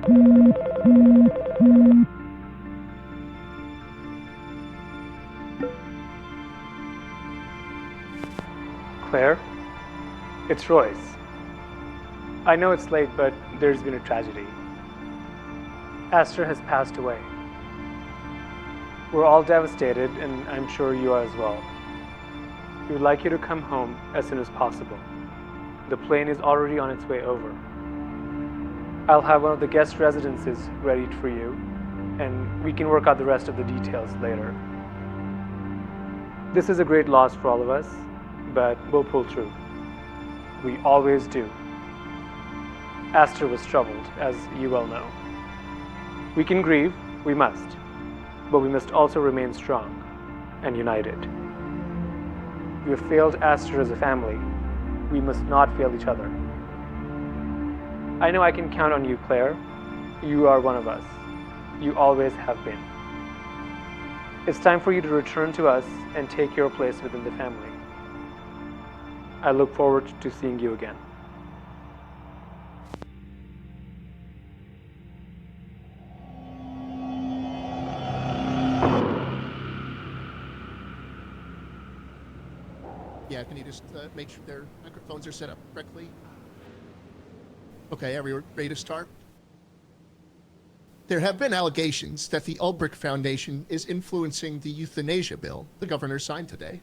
Claire, it's Royce. I know it's late, but there's been a tragedy. Astor has passed away. We're all devastated, and I'm sure you are as well. We would like you to come home as soon as possible. The plane is already on its way over. I'll have one of the guest residences ready for you, and we can work out the rest of the details later. This is a great loss for all of us, but we'll pull through. We always do. Astor was troubled, as you well know. We can grieve, we must, but we must also remain strong and united. We have failed Astor as a family. We must not fail each other. I know I can count on you, Claire. You are one of us. You always have been. It's time for you to return to us and take your place within the family. I look forward to seeing you again. Yeah, can you just make sure their microphones are set up correctly? Okay, are we ready to start? There have been allegations that the Ulbricht Foundation is influencing the euthanasia bill the governor signed today.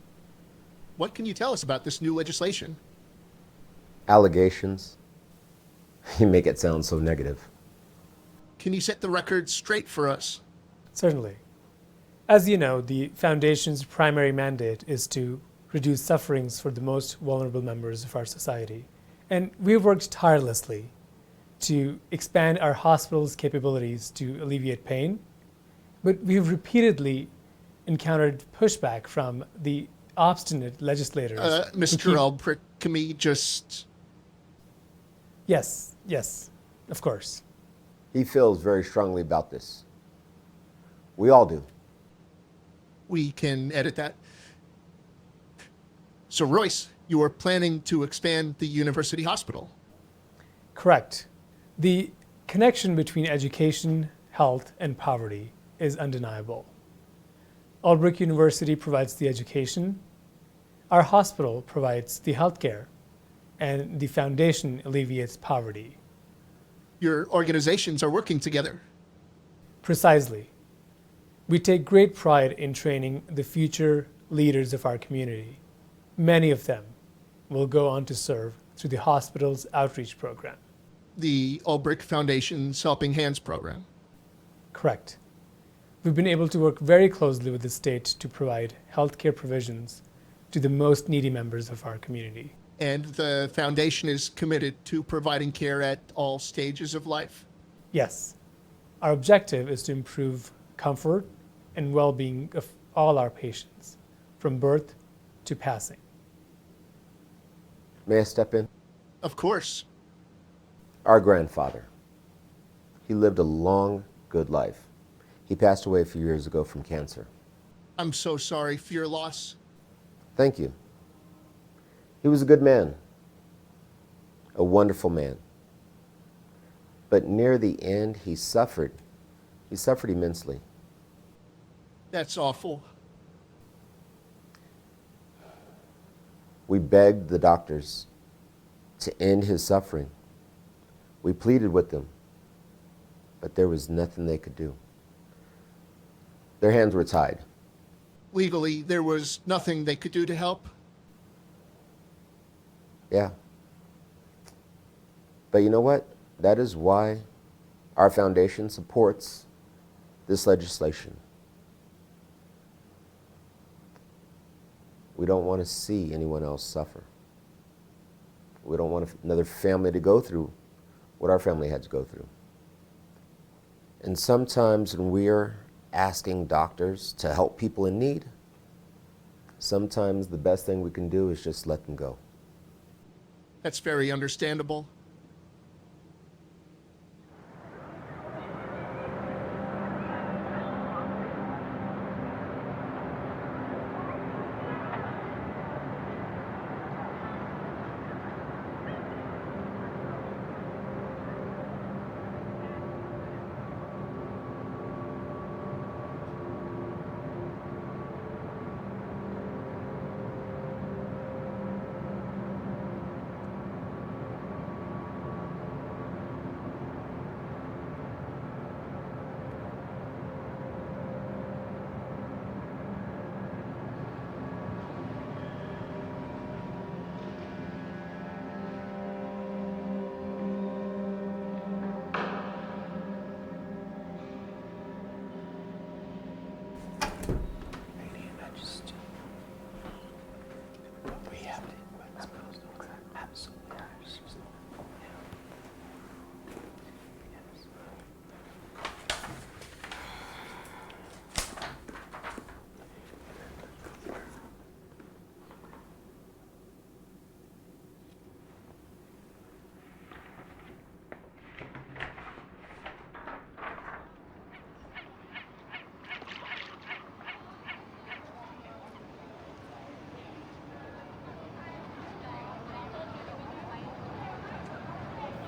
What can you tell us about this new legislation? Allegations? You make it sound so negative. Can you set the record straight for us? Certainly. As you know, the Foundation's primary mandate is to reduce sufferings for the most vulnerable members of our society. And we've worked tirelessly to expand our hospital's capabilities to alleviate pain, but we've repeatedly encountered pushback from the obstinate legislators. Mr. Ulbricht, can we just... Yes, of course. He feels very strongly about this. We all do. We can edit that. So, Royce, you are planning to expand the university hospital. Correct. The connection between education, health, and poverty is undeniable. Ulbricht University provides the education, our hospital provides the healthcare, and the foundation alleviates poverty. Your organizations are working together. Precisely. We take great pride in training the future leaders of our community. Many of them will go on to serve through the hospital's outreach program. The Ulbricht Foundation's Helping Hands program. Correct. We've been able to work very closely with the state to provide healthcare provisions to the most needy members of our community. And the foundation is committed to providing care at all stages of life? Yes. Our objective is to improve comfort and well-being of all our patients, from birth to passing. May I step in? Of course. Our grandfather. He lived a long, good life. He passed away a few years ago from cancer. I'm so sorry for your loss. Thank you. He was a good man, a wonderful man. But near the end, he suffered. He suffered immensely. That's awful. We begged the doctors to end his suffering. We pleaded with them, but there was nothing they could do. Their hands were tied. Legally, there was nothing they could do to help? Yeah. But you know what? That is why our foundation supports this legislation. We don't want to see anyone else suffer. We don't want another family to go through what our family had to go through. And sometimes when we are asking doctors to help people in need, sometimes the best thing we can do is just let them go. That's very understandable.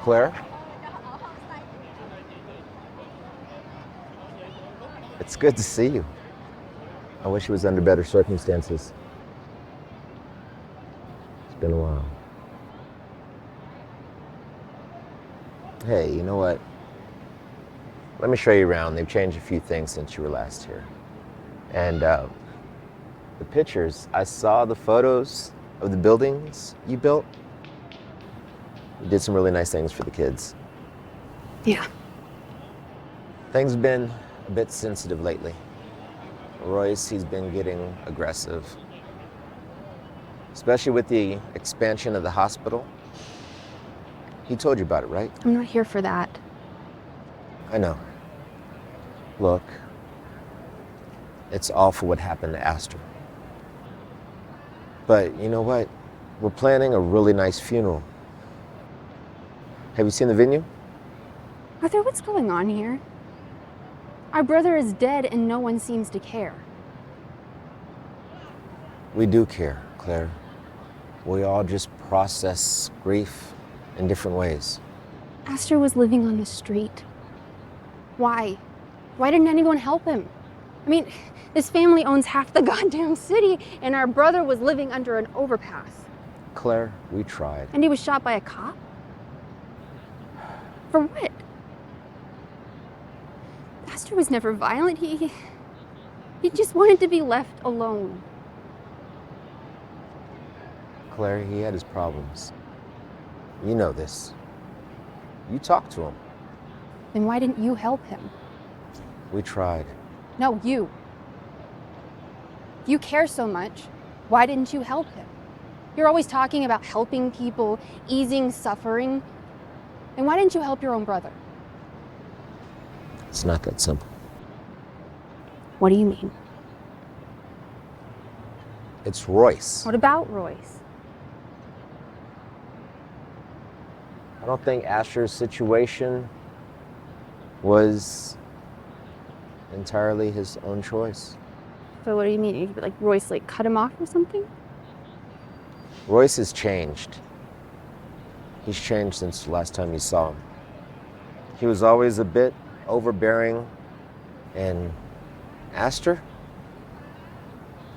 Claire? It's good to see you. I wish it was under better circumstances. It's been a while. Hey, you know what? Let me show you around. They've changed a few things since you were last here. And the pictures, I saw the photos of the buildings you built. You did some really nice things for the kids. Yeah. Things have been a bit sensitive lately. Royce, he's been getting aggressive. Especially with the expansion of the hospital. He told you about it, right? I'm not here for that. I know. Look, it's awful what happened to Astor. But you know what? We're planning a really nice funeral. Have you seen the venue? Arthur, what's going on here? Our brother is dead and no one seems to care. We do care, Claire. We all just process grief in different ways. Astor was living on the street. Why? Why didn't anyone help him? I mean, this family owns half the goddamn city and our brother was living under an overpass. Claire, we tried. And he was shot by a cop? For what? Astor was never violent. He just wanted to be left alone. Claire, he had his problems. You know this. You talked to him. Then why didn't you help him? We tried. No, you. If you care so much, why didn't you help him? You're always talking about helping people, easing suffering. Then why didn't you help your own brother? It's not that simple. What do you mean? It's Royce. What about Royce? I don't think Astor's situation was entirely his own choice. So what do you mean? You like Royce cut him off or something? Royce has changed. He's changed since the last time you saw him. He was always a bit overbearing, and Astor,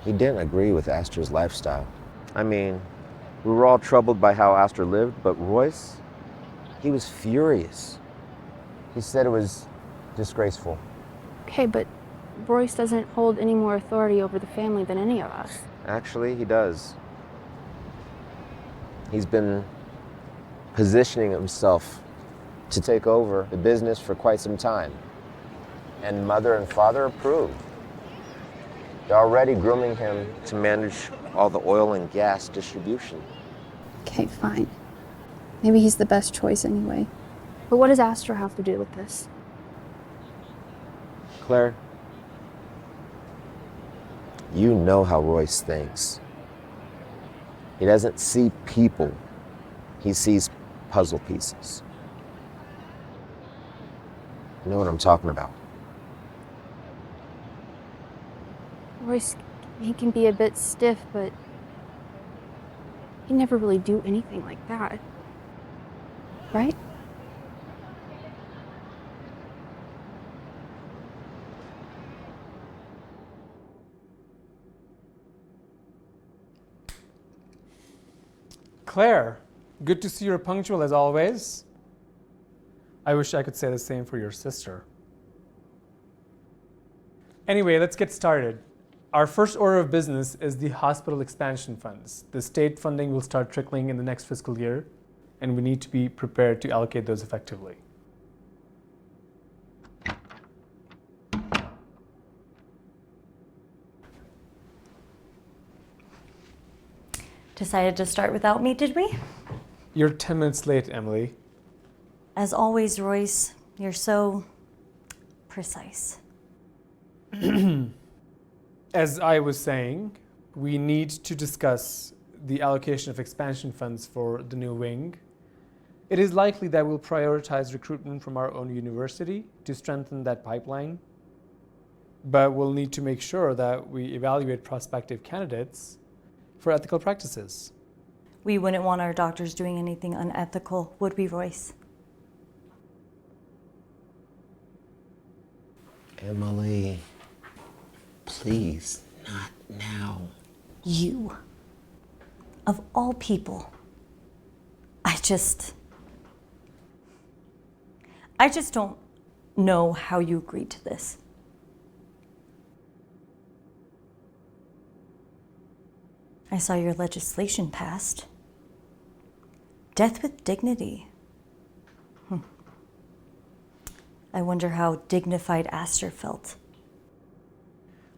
he didn't agree with Astor's lifestyle. I mean, we were all troubled by how Astor lived, but Royce, he was furious. He said it was disgraceful. Okay, but Royce doesn't hold any more authority over the family than any of us. Actually, he does. He's been positioning himself to take over the business for quite some time. And Mother and Father approve. They're already grooming him to manage all the oil and gas distribution. Okay, fine. Maybe he's the best choice anyway. But what does Astor have to do with this? Claire, you know how Royce thinks. He doesn't see people, he sees puzzle pieces. You know what I'm talking about. Royce, he can be a bit stiff, but he'd never really do anything like that. Right? Claire, good to see you're punctual as always. I wish I could say the same for your sister. Anyway, let's get started. Our first order of business is the hospital expansion funds. The state funding will start trickling in the next fiscal year, and we need to be prepared to allocate those effectively. Decided to start without me, did we? You're 10 minutes late, Emily. As always, Royce, you're so precise. As I was saying, we need to discuss the allocation of expansion funds for the new wing. It is likely that we'll prioritize recruitment from our own university to strengthen that pipeline. But we'll need to make sure that we evaluate prospective candidates for ethical practices. We wouldn't want our doctors doing anything unethical, would we, Royce? Emily, please, not now. You. Of all people. I just don't know how you agreed to this. I saw your legislation passed. Death with dignity. I wonder how dignified Aster felt.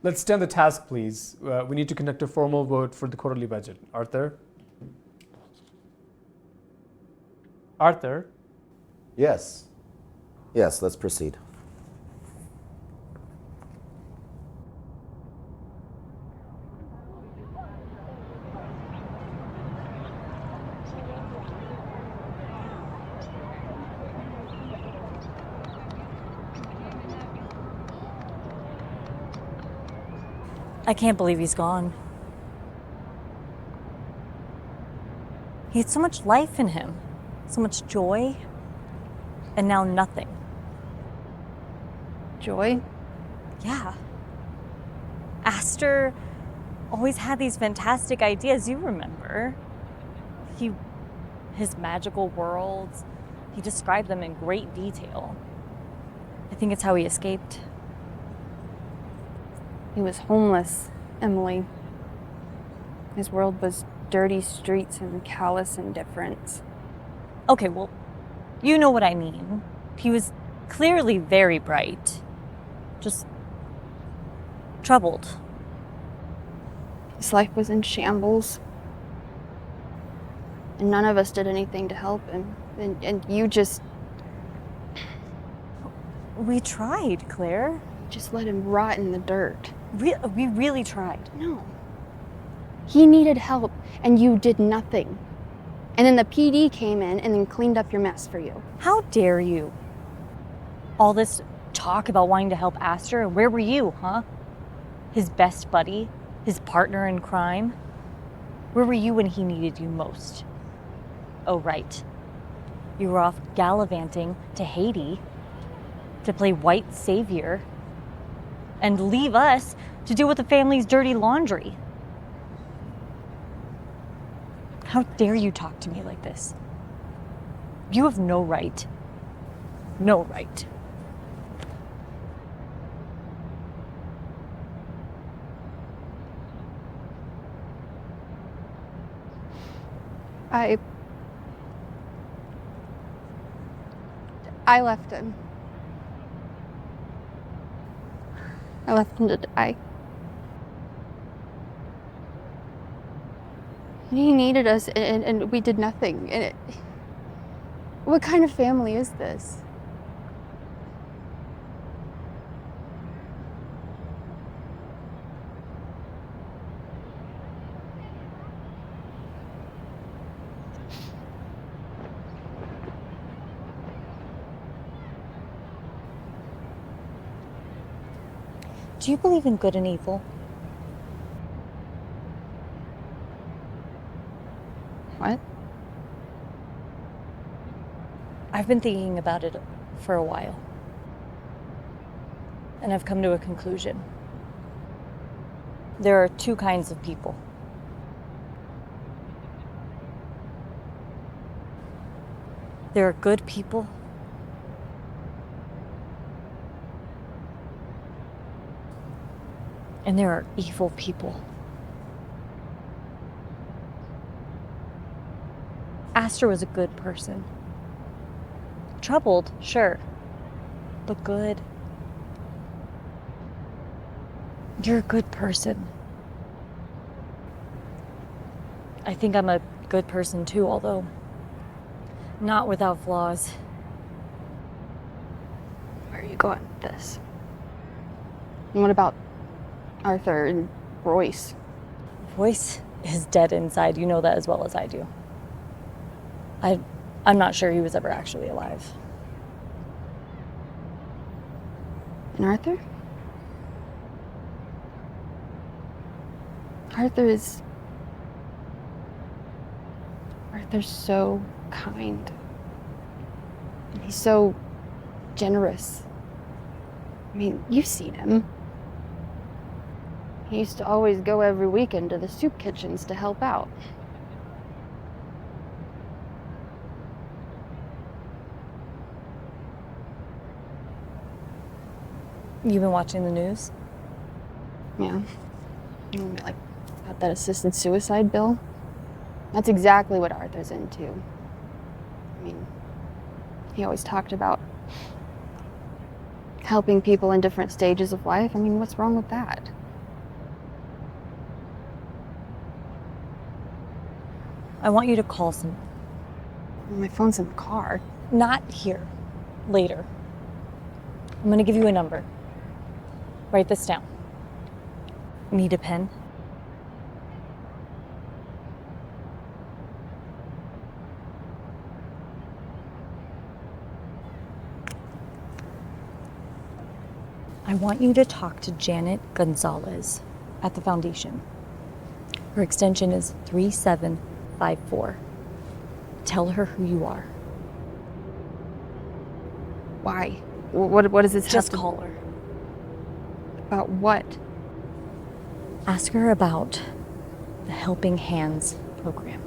Let's stay on the task, please. We need to conduct a formal vote for the quarterly budget. Arthur? Arthur? Yes. Yes, let's proceed. I can't believe he's gone. He had so much life in him, so much joy, and now nothing. Joy? Yeah. Aster always had these fantastic ideas, you remember. His magical worlds, he described them in great detail. I think it's how he escaped. He was homeless, Emily. His world was dirty streets and callous indifference. Okay, well, you know what I mean. He was clearly very bright, just troubled. His life was in shambles. And none of us did anything to help him. And you just We tried, Claire. let him rot in the dirt. We really tried. No. He needed help, and you did nothing. And then the PD came in and then cleaned up your mess for you. How dare you? All this talk about wanting to help Aster, and where were you, huh? His best buddy, his partner in crime. Where were you when he needed you most? Oh, right. You were off gallivanting to Haiti to play white savior and leave us to deal with the family's dirty laundry. How dare you talk to me like this? You have no right. No right. I left him. I left him to die. He needed us, and we did nothing. And what kind of family is this? Do you believe in good and evil? What? I've been thinking about it for a while. And I've come to a conclusion. There are two kinds of people. There are good people and there are evil people. Aster was a good person. Troubled, sure, but good. You're a good person. I think I'm a good person too, although Not without flaws. Where are you going with this? And what about Arthur and Royce? Royce is dead inside. You know that as well as I do. I'm not sure he was ever actually alive. And Arthur? Arthur's so kind. And he's so generous. I mean, you've seen him. He used to always go every weekend to the soup kitchens to help out. You've been watching the news? Yeah. You know, like, about that assisted suicide bill? That's exactly what Arthur's into. I mean, he always talked about helping people in different stages of life. I mean, what's wrong with that? I want you to call someone. My phone's in the car. Not here. Later. I'm gonna give you a number. Write this down. Need a pen? I want you to talk to Janet Gonzalez at the foundation. Her extension is 3754. Tell her who you are. Why? What does this Just have to... call her. About what? Ask her about the Helping Hands program.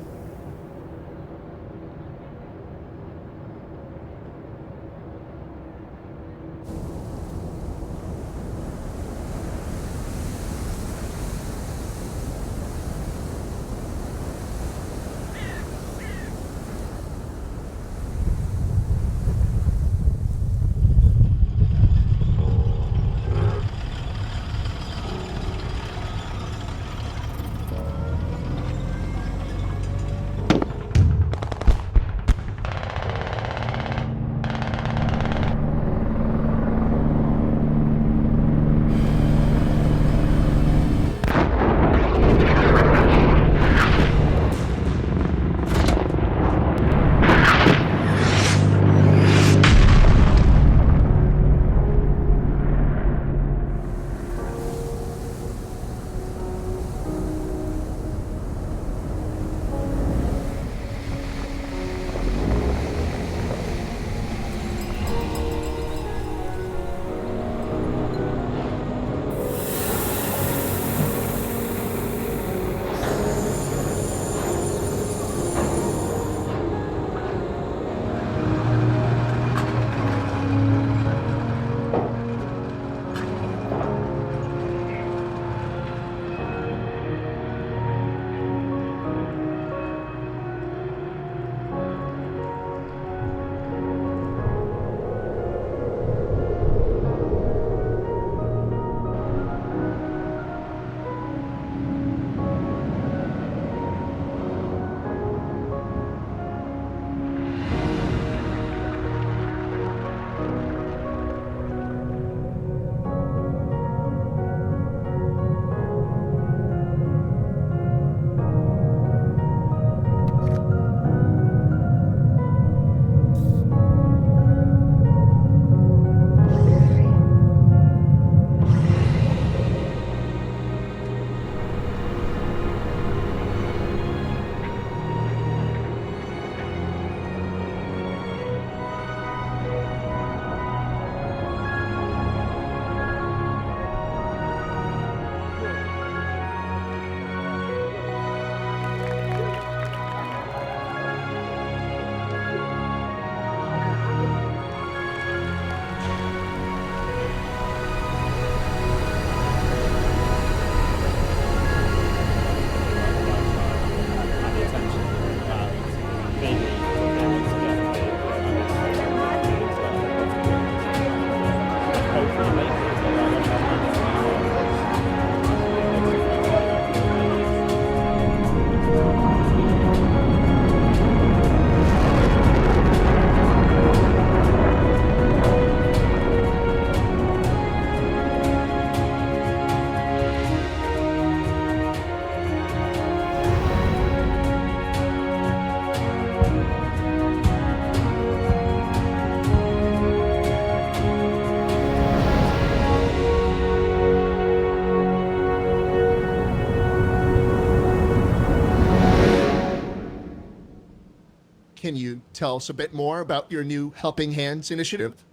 Can you tell us a bit more about your new Helping Hands initiative?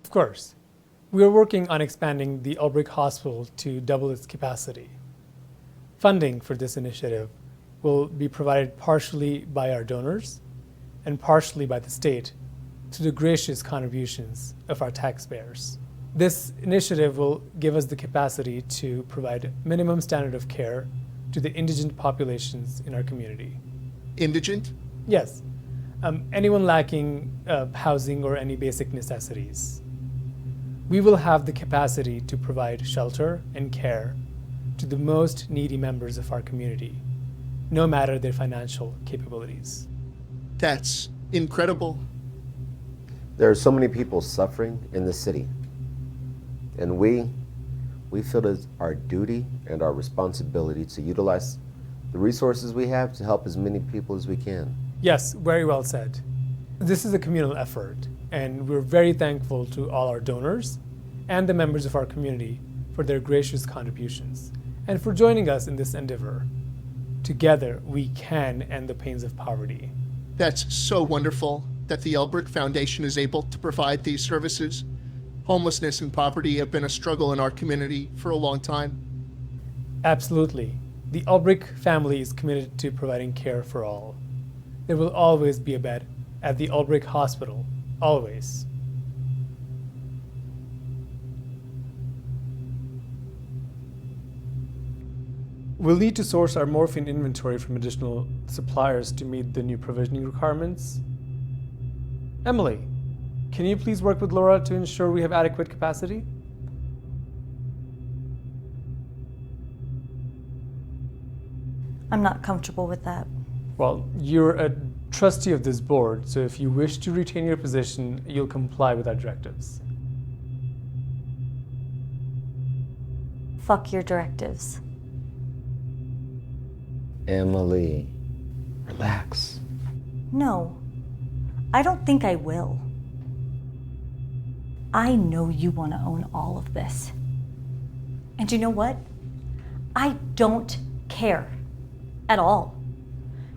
Of course. We are working on expanding the Ulbrich Hospital to double its capacity. Funding for this initiative will be provided partially by our donors and partially by the state through the gracious contributions of our taxpayers. This initiative will give us the capacity to provide minimum standard of care to the indigent populations in our community. Indigent? Yes, anyone lacking housing or any basic necessities. We will have the capacity to provide shelter and care to the most needy members of our community, no matter their financial capabilities. That's incredible. There are so many people suffering in the city, and we feel it is our duty and our responsibility to utilize the resources we have to help as many people as we can. Yes, very well said. This is a communal effort, and we're very thankful to all our donors and the members of our community for their gracious contributions and for joining us in this endeavor. Together, we can end the pains of poverty. That's so wonderful that the Ulbrich Foundation is able to provide these services. Homelessness and poverty have been a struggle in our community for a long time. Absolutely. The Ulbrich family is committed to providing care for all. There will always be a bed at the Ulbrich Hospital, always. We'll need to source our morphine inventory from additional suppliers to meet the new provisioning requirements. Emily, can you please work with Laura to ensure we have adequate capacity? I'm not comfortable with that. Well, you're a trustee of this board, so if you wish to retain your position, you'll comply with our directives. Fuck your directives. Emily, relax. No, I don't think I will. I know you want to own all of this. And you know what? I don't care at all.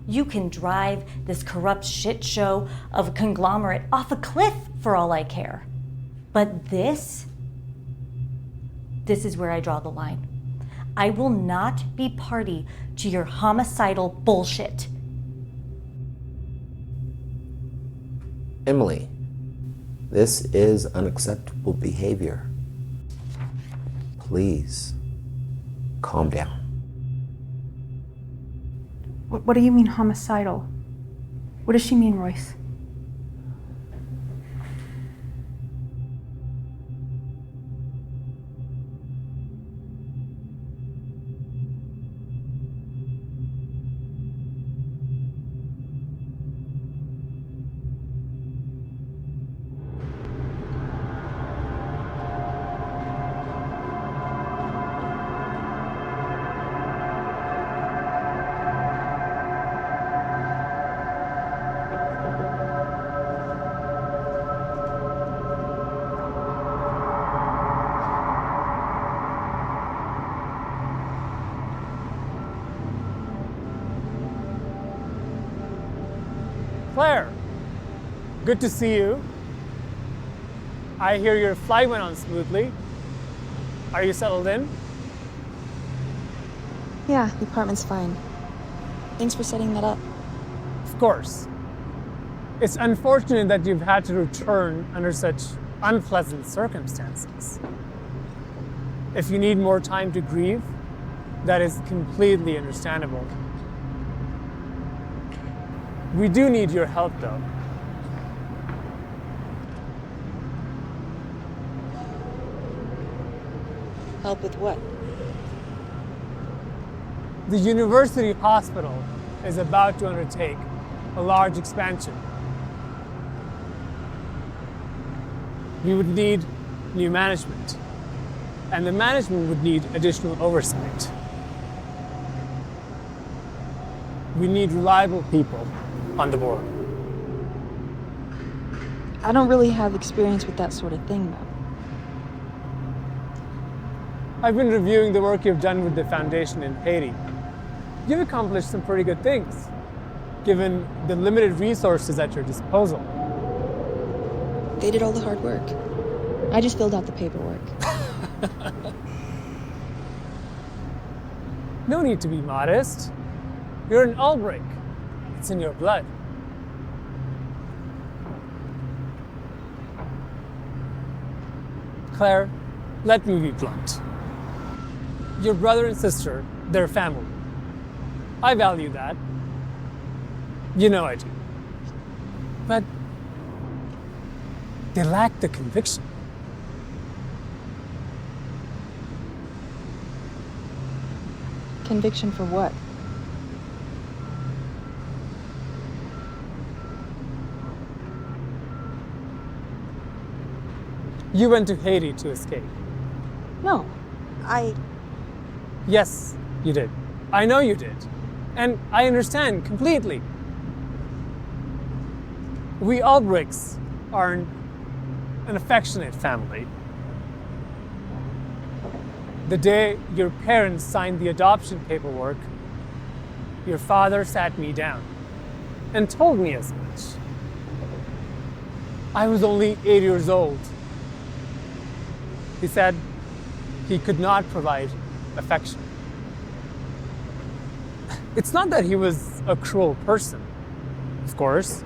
You can drive this corrupt shit show of a conglomerate off a cliff for all I care. But this is where I draw the line. I will not be party to your homicidal bullshit. Emily, this is unacceptable behavior. Please, calm down. What do you mean homicidal? What does she mean, Royce? Claire, good to see you. I hear your flight went on smoothly. Are you settled in? Yeah, the apartment's fine. Thanks for setting that up. Of course. It's unfortunate that you've had to return under such unpleasant circumstances. If you need more time to grieve, that is completely understandable. We do need your help, though. Help with what? The university hospital is about to undertake a large expansion. We would need new management, and the management would need additional oversight. We need reliable people on the board. I don't really have experience with that sort of thing, though. I've been reviewing the work you've done with the foundation in Haiti. You've accomplished some pretty good things. given the limited resources at your disposal. They did all the hard work. I just filled out the paperwork. No need to be modest. You're an Albrecht. It's in your blood. Claire, let me be blunt. Your brother and sister, they're family. I value that. You know I do. But they lack the conviction. Conviction for what? You went to Haiti to escape. No, Yes, you did. I know you did. And I understand completely. We Albrechts are an affectionate family. The day your parents signed the adoption paperwork, your father sat me down and told me as much. I was only 8 years old. He said he could not provide affection. It's not that he was a cruel person, of course.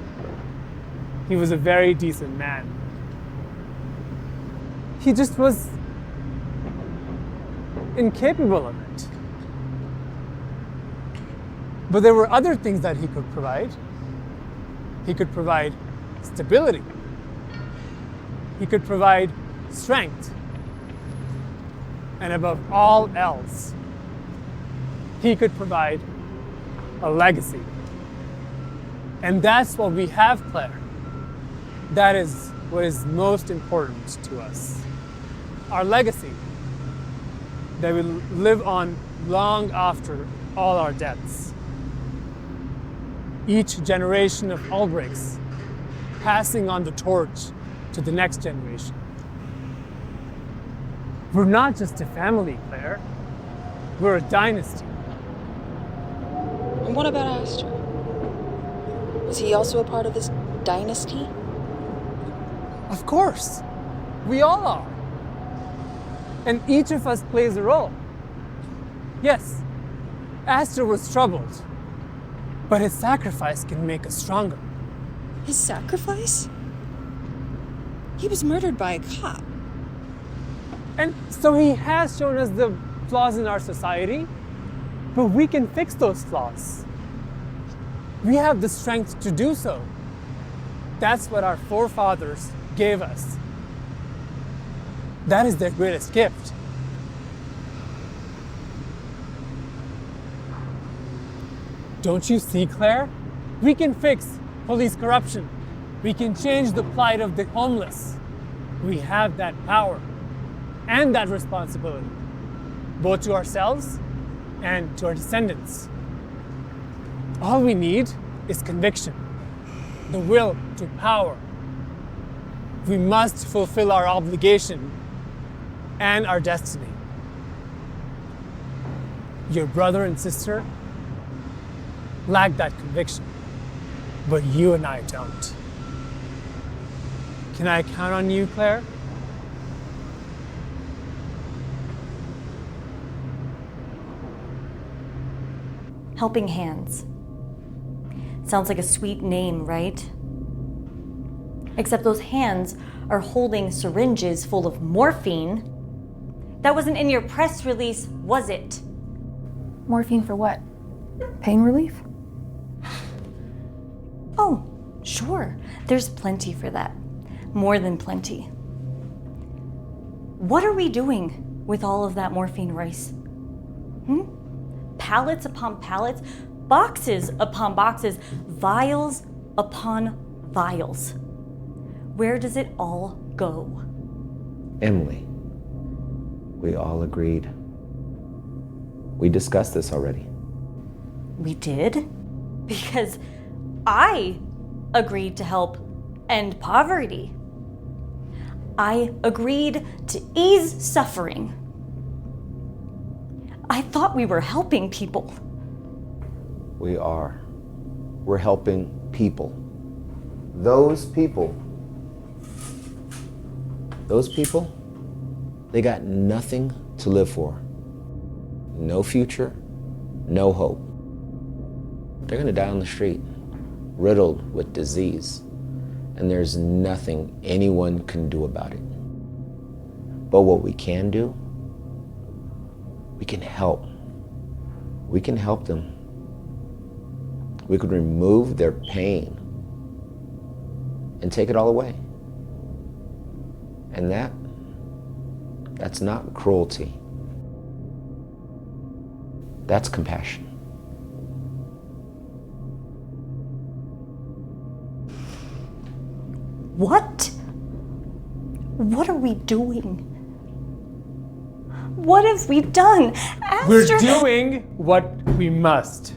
He was a very decent man. He just was incapable of it. But there were other things that he could provide. He could provide stability. He could provide strength. And above all else, he could provide a legacy. And that's what we have, Claire. That is what is most important to us. Our legacy that will live on long after all our deaths. Each generation of Albrechts passing on the torch to the next generation. We're not just a family, Claire. We're a dynasty. And what about Aster? Is he also a part of this dynasty? Of course. We all are. And each of us plays a role. Yes, Aster was troubled, but his sacrifice can make us stronger. His sacrifice? He was murdered by a cop. And so he has shown us the flaws in our society, but we can fix those flaws. We have the strength to do so. That's what our forefathers gave us. That is their greatest gift. Don't you see, Claire? We can fix police corruption. We can change the plight of the homeless. We have that power and that responsibility, both to ourselves and to our descendants. All we need is conviction, the will to power. We must fulfill our obligation and our destiny. Your brother and sister lack that conviction, but you and I don't. Can I count on you, Claire? Helping Hands. Sounds like a sweet name, right? Except those hands are holding syringes full of morphine. That wasn't in your press release, was it? Morphine for what? Pain relief? Oh, sure. There's plenty for that. More than plenty. What are we doing with all of that morphine, Royce? Pallets upon pallets, boxes upon boxes, vials upon vials. Where does it all go? Emily, we all agreed. We discussed this already. We did? Because I agreed to help end poverty. I agreed to ease suffering. I thought we were helping people. We are. We're helping people. Those people, they got nothing to live for. No future, no hope. They're gonna die on the street, riddled with disease, and there's nothing anyone can do about it. But what we can do, we can help. We can help them. We could remove their pain and take it all away. And that's not cruelty. That's compassion. What? What are we doing? What have we done? We're doing what we must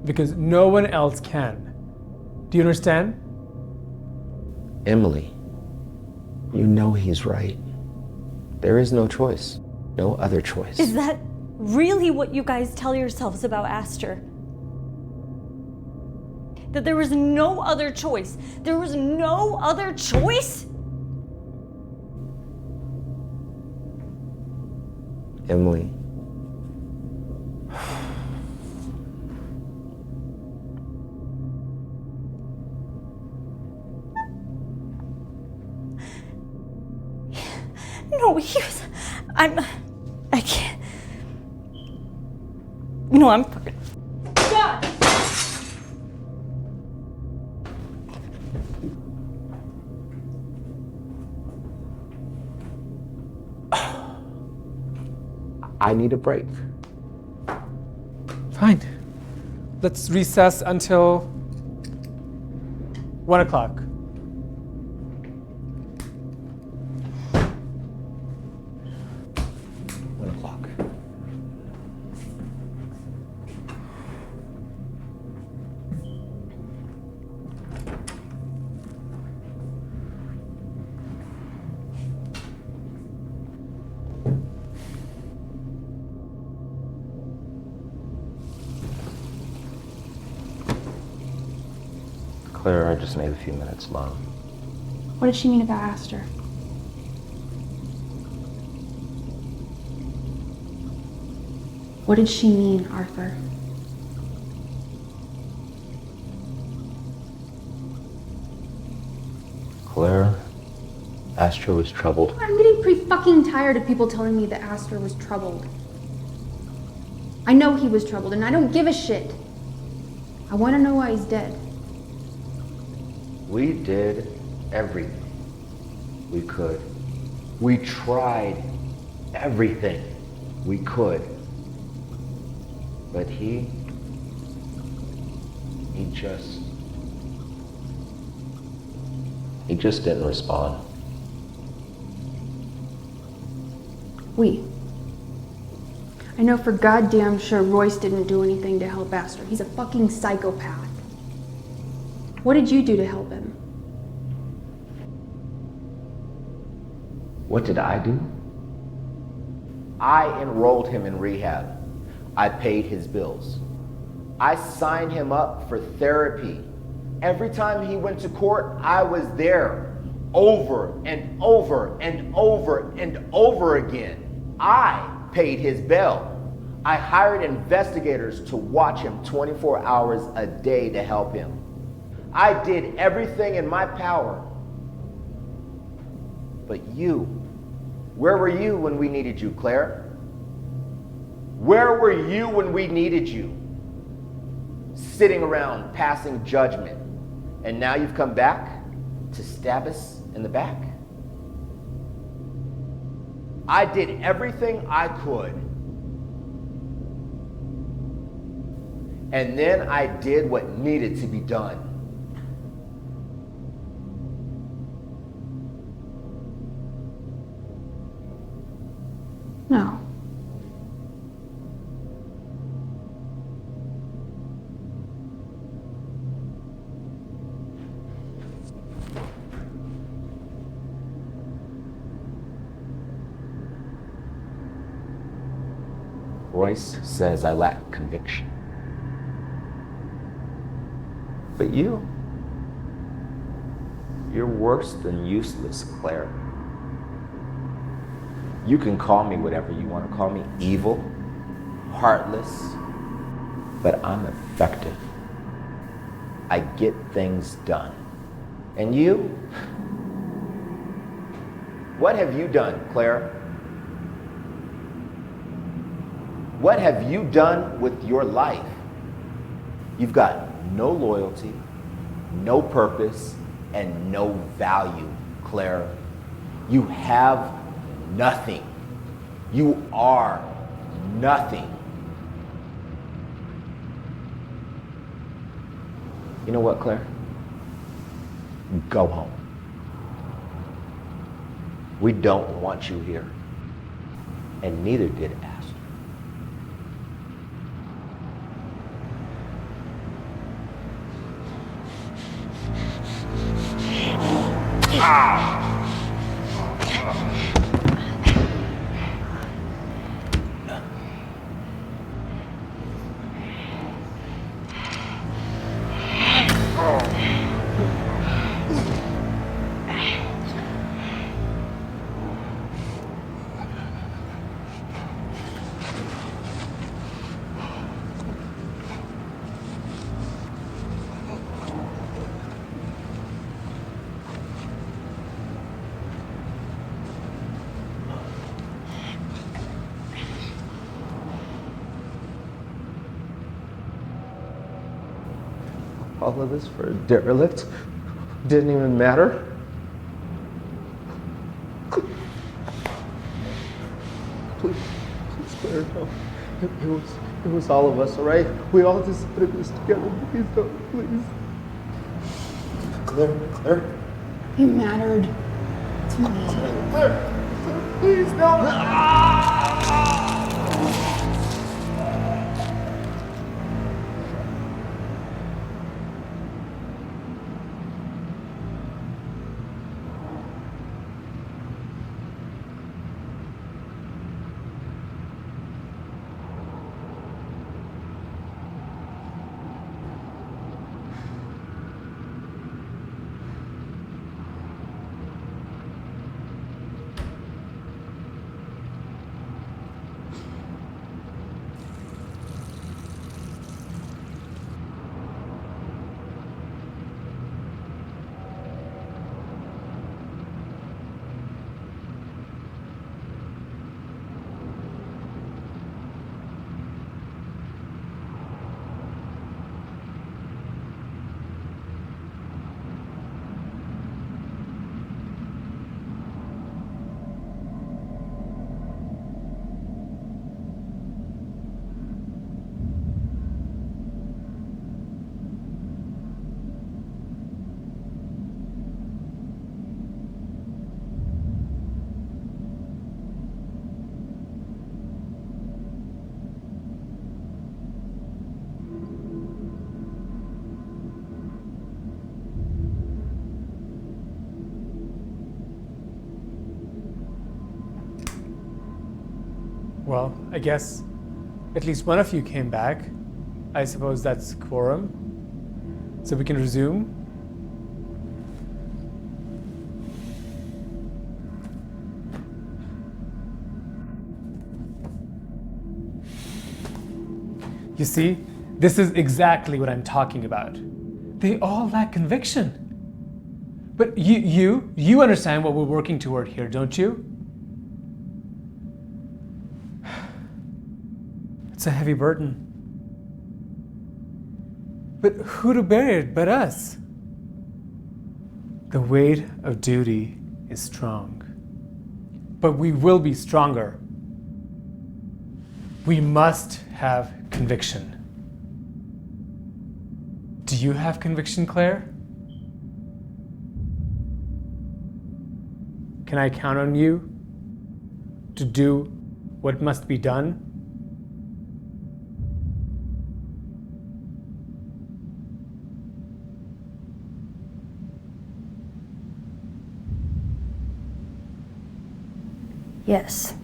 because no one else can. Do you understand? Emily, you know he's right. There is no choice, no other choice. Is that really what you guys tell yourselves about Aster? That there was no other choice? There was no other choice? Emily. No, I can't. No, I'm fucking. God! I need a break. Fine. Let's recess until 1 o'clock. Claire, I just need a few minutes alone. What did she mean about Aster? What did she mean, Arthur? Claire, Aster was troubled. I'm getting pretty fucking tired of people telling me that Aster was troubled. I know he was troubled, and I don't give a shit. I want to know why he's dead. We did everything we could. We tried everything we could. But he just didn't respond. I know for goddamn sure Royce didn't do anything to help Aster. He's a fucking psychopath. What did you do to help him? What did I do? I enrolled him in rehab. I paid his bills. I signed him up for therapy. Every time he went to court, I was there over and over and over and over again. I paid his bail. I hired investigators to watch him 24 hours a day to help him. I did everything in my power. But you, where were you when we needed you, Claire? Where were you when we needed you? Sitting around passing judgment. And now you've come back to stab us in the back? I did everything I could. And then I did what needed to be done. No. Royce says I lack conviction. But you're worse than useless, Claire. You can call me whatever you want to call me, evil, heartless, but I'm effective. I get things done. And you? What have you done, Claire? What have you done with your life? You've got no loyalty, no purpose, and no value, Claire. You have nothing. You are nothing. You know what, Claire? Go home. We don't want you here. And neither did Aster. All of this for a derelict? Didn't even matter? Please, Claire, no. It was all of us, all right? We all decided this together. Please don't, please. Claire. He mattered to me. Claire, please, no. Well, I guess at least one of you came back. I suppose that's quorum. So we can resume. You see, this is exactly what I'm talking about. They all lack conviction. But you understand what we're working toward here, don't you? It's a heavy burden. But who to bear it but us? The weight of duty is strong. But we will be stronger. We must have conviction. Do you have conviction, Claire? Can I count on you to do what must be done? Yes.